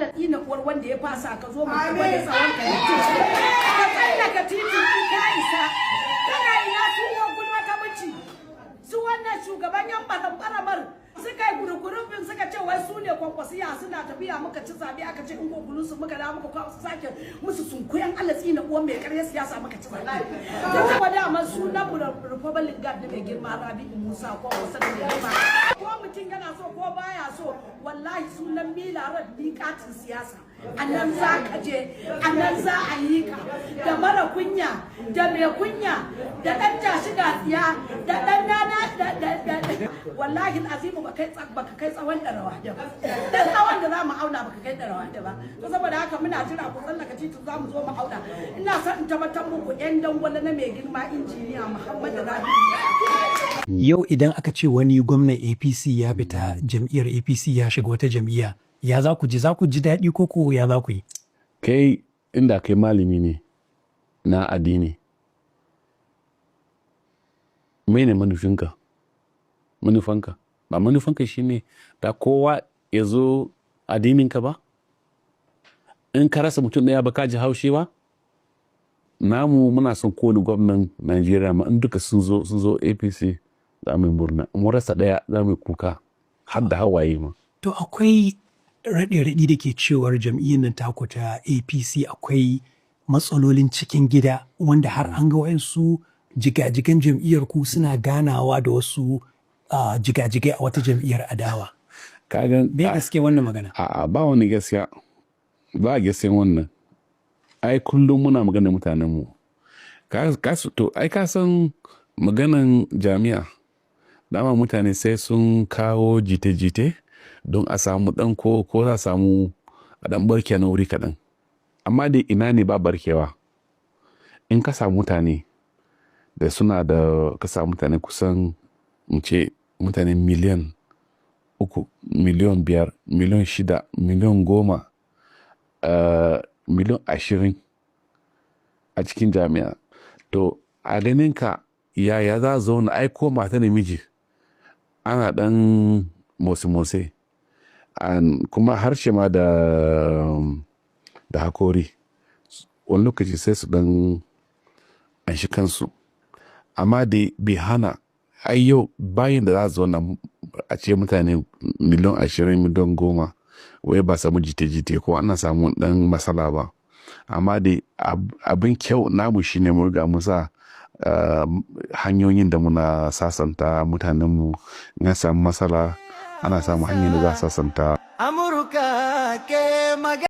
alatsi na uwar wanda ya fasa ka zo mu gwada tsawon ka ka tsallaka titi in ka isa kana ina su gulma ta bici su wannan shugaban yan baramar suka yi gurgurubin suka ce wai su ne kwankwasiya suna tafiya muka ci zabe aka ce in gogulun su muka da muka kwa su sake musu sunkuyan alatsi na uwar mai ƙarya siyasa muka ci zabe da kuma dama sunan Republic Guard da mai girma Rabi'u Musa ko wasa da girma ko mutum yana so ko baya so wallahi sunan milarar miƙatin siyasa annan za ka je annan za a yi ka da mara kunya da mai kunya da ɗan tashi ga tsiya da ɗan nana da wallahi azimu baka kai tsawon ɗarawa da ba dan tsawon da za mu auna baka kai ɗarawa da ba to saboda haka muna jira ku tsallaka titin za mu zo mu auna ina son in tabbatar muku yan dangwala na mai girma injiniya Muhammadu Rabi'u. Yau idan aka ce wani gwamnan APC ya fita jam'iyyar APC ya shiga wata jam'iyya ya za ku ji daɗi ko ya za ku yi? Kai inda kai malami ne na addini mai ne manufanka ba manufanka shine da kowa ya zo addininka ba in ka rasa mutum ɗaya ba ka ji haushi ba namu muna son kowane gwamnan Najeriya ma in duka sun zo APC za mu yi murna mu rasa ɗaya za mu yi kuka har da hawaye ma. To akwai raɗe-raɗi da ke cewar jam'iyyar nan taku ta APC akwai matsalolin cikin gida wanda har an ga wayansu jigajigan jam'iyyar ku suna ganawa da wasu jigajigai a wata jam'iyyar adawa. Bai gaske wannan magana? A'a ba wani gaskiya ba gaskiyan wannan. Ai kullum muna magana mutanenmu. Ai ka san maganan jami'a dama mutane sai sun kawo jite-jite don a samu dan ko za a samu a dan barke na wuri kaɗan amma dai ina ne ba barkewa in ka samu mutane da suna da ka samu mutane kusan in ce mutane miliyan 3 miliyan 5 miliyan 6 miliyan 10 miliyan 20 a cikin jami'a to a ganin ka yaya za a zauna aiko mata da miji ana dan motsi-motsi kuma harshe ma da hakori wani lokaci sai su dan anshi kansu amma da bai hana ai yau bayan da za su zauna a ce mutane miliyan 20 miliyan 10 wai ba samu jite-jite ko ana samu dan matsala ba amma da abin kyau namu shine mu riga musa hanyoyin da muna sasanta mutanenmu na samu matsala ana samu hanyar da za a sasanta.